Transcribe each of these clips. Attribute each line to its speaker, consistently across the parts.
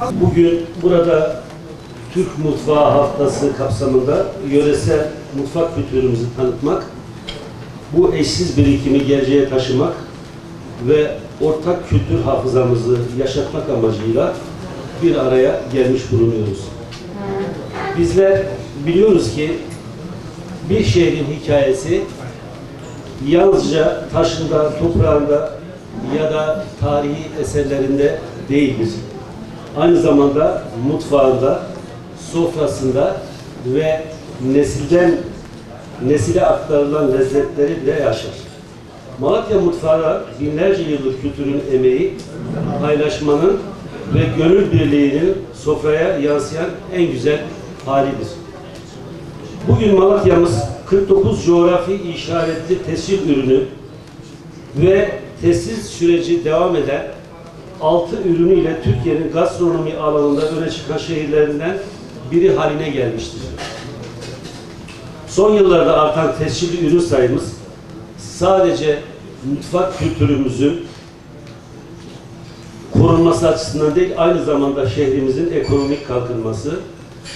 Speaker 1: Bugün burada Türk Mutfağı Haftası kapsamında yöresel mutfak kültürümüzü tanıtmak, bu eşsiz birikimi geleceğe taşımak ve ortak kültür hafızamızı yaşatmak amacıyla bir araya gelmiş bulunuyoruz. Bizler biliyoruz ki bir şehrin hikayesi yalnızca taşında, toprağında ya da tarihi eserlerinde değildir. Aynı zamanda mutfağında, sofrasında ve nesilden nesile aktarılan lezzetleri bile yaşar. Malatya mutfağı binlerce yıllık kültürün emeği, paylaşmanın ve gönül birliğinin sofraya yansıyan en güzel halidir. Bugün Malatya'mız 49 coğrafi işaretli tescil ürünü ve tescil süreci devam eden 6 ürünüyle Türkiye'nin gastronomi alanında öne çıkan şehirlerinden biri haline gelmiştir. Son yıllarda artan tescilli ürün sayımız sadece mutfak kültürümüzün korunması açısından değil, aynı zamanda şehrimizin ekonomik kalkınması,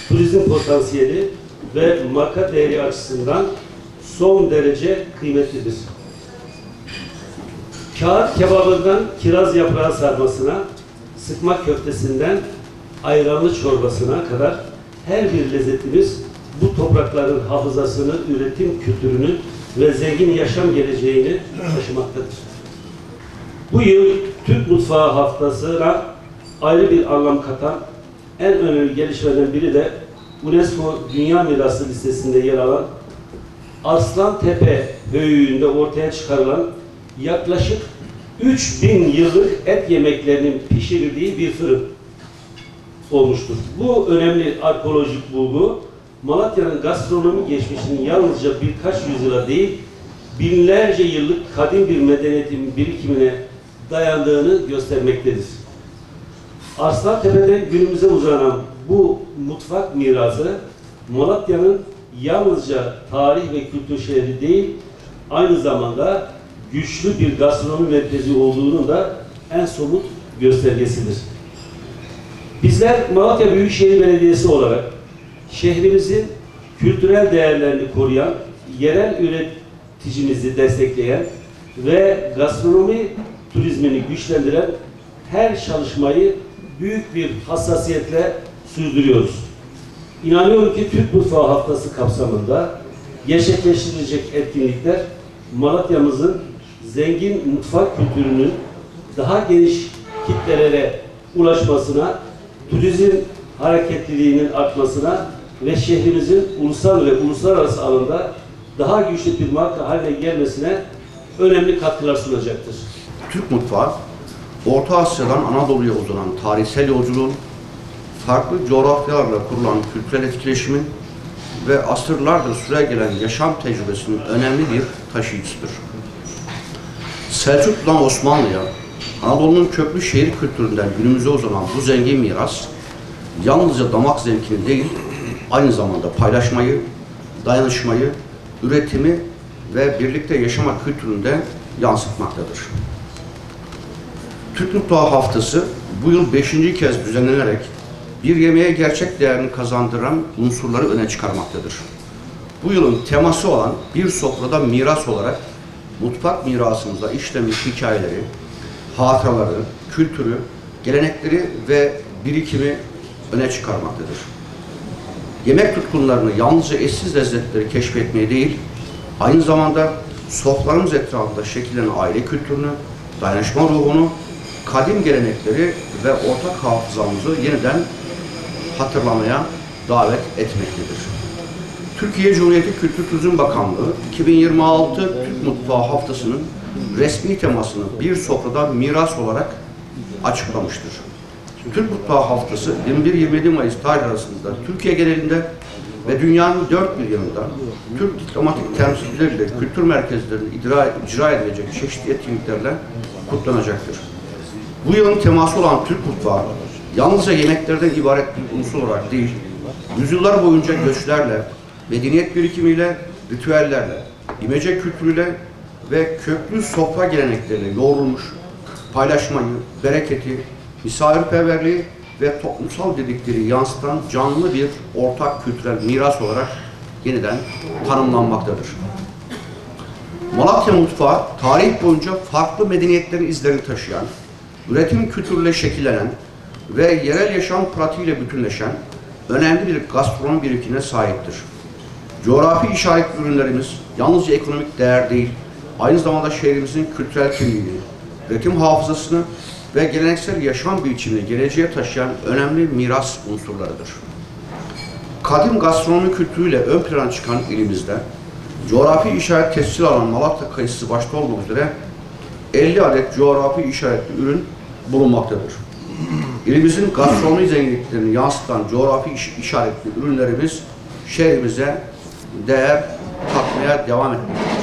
Speaker 1: turizm potansiyeli ve marka değeri açısından son derece kıymetlidir. Kağıt kebabından kiraz yaprağı sarmasına, sıkma köftesinden ayranlı çorbasına kadar her bir lezzetimiz bu toprakların hafızasını, üretim kültürünü ve zengin yaşam geleceğini taşımaktadır. Bu yıl Türk Mutfağı Haftası'na ayrı bir anlam katan en önemli gelişmelerden biri de UNESCO Dünya Mirası listesinde yer alan Arslantepe Höyüğü'nde ortaya çıkarılan yaklaşık 3000 yıllık et yemeklerinin pişirildiği bir fırın olmuştur. Bu önemli arkeolojik bulgu, Malatya'nın gastronomi geçmişinin yalnızca birkaç yüzyıla değil, binlerce yıllık kadim bir medeniyetin birikimine dayandığını göstermektedir. Arslantepe'den günümüze uzanan bu mutfak mirası, Malatya'nın yalnızca tarih ve kültür şehri değil, aynı zamanda güçlü bir gastronomi merkezi olduğunun da en somut göstergesidir. Bizler Malatya Büyükşehir Belediyesi olarak şehrimizin kültürel değerlerini koruyan, yerel üreticimizi destekleyen ve gastronomi turizmini güçlendiren her çalışmayı büyük bir hassasiyetle sürdürüyoruz. İnanıyorum ki Türk Mutfağı Haftası kapsamında gerçekleştirilecek etkinlikler Malatya'mızın zengin mutfak kültürünün daha geniş kitlelere ulaşmasına, turizm hareketliliğinin artmasına ve şehrimizin ulusal ve uluslararası alanda daha güçlü bir marka haline gelmesine önemli katkılar sunacaktır.
Speaker 2: Türk mutfağı, Orta Asya'dan Anadolu'ya uzanan tarihsel yolculuğun, farklı coğrafyalarla kurulan kültürel etkileşimin ve asırlardır süregelen yaşam tecrübesinin önemli bir taşıyıcısıdır. Selçuklu'dan Osmanlı'ya, Anadolu'nun köklü şehir kültüründen günümüze uzanan bu zengin miras, yalnızca damak zevkini değil, aynı zamanda paylaşmayı, dayanışmayı, üretimi ve birlikte yaşama kültüründe yansıtmaktadır. Türk Mutfağı Haftası bu yıl 5. kez düzenlenerek bir yemeğe gerçek değerini kazandıran unsurları öne çıkarmaktadır. Bu yılın teması olan bir sofrada miras olarak mutfak mirasımızda işlemiş hikayeleri, hatıraları, kültürü, gelenekleri ve birikimi öne çıkarmaktadır. Yemek tutkunlarını yalnızca eşsiz lezzetleri keşfetmeye değil, aynı zamanda sofralarımız etrafında şekillenen aile kültürünü, dayanışma ruhunu, kadim gelenekleri ve ortak hafızamızı yeniden hatırlamaya davet etmektedir. Türkiye Cumhuriyeti Kültür Turizm Bakanlığı 2026 Türk Mutfağı Haftası'nın resmi temasını bir sofrada miras olarak açıklamıştır. Türk Mutfağı Haftası 21-27 Mayıs tarih arasında Türkiye genelinde ve dünyanın dört bir yanında Türk diplomatik temsilcileriyle kültür merkezlerinde icra edilecek çeşitli etkinliklerle kutlanacaktır. Bu yılın teması olan Türk mutfağı yalnızca yemeklerden ibaret bir unsur olarak değil, yüzyıllar boyunca göçlerle, medeniyet birikimiyle, ritüellerle, imece kültürüyle ve köklü sofra gelenekleriyle yoğrulmuş, paylaşmayı, bereketi, misafirperverliği ve toplumsal dedikleri yansıtan canlı bir ortak kültürel miras olarak yeniden tanımlanmaktadır. Malatya mutfağı tarih boyunca farklı medeniyetlerin izlerini taşıyan, üretim kültürüyle şekillenen ve yerel yaşam pratiğiyle bütünleşen önemli bir gastronomi birikimine sahiptir. Coğrafi işaretli ürünlerimiz yalnızca ekonomik değer değil, aynı zamanda şehrimizin kültürel kimliğini, üretim hafızasını ve geleneksel yaşam biçimini geleceğe taşıyan önemli miras unsurlarıdır. Kadim gastronomi kültürüyle ön plana çıkan ilimizde, coğrafi işaret tescil alan Malatya kayısı başta olmak üzere 50 adet coğrafi işaretli ürün bulunmaktadır. İlimizin gastronomi zenginliklerini yansıtan coğrafi işaretli ürünlerimiz şehrimize değer katmaya devam etmektedir.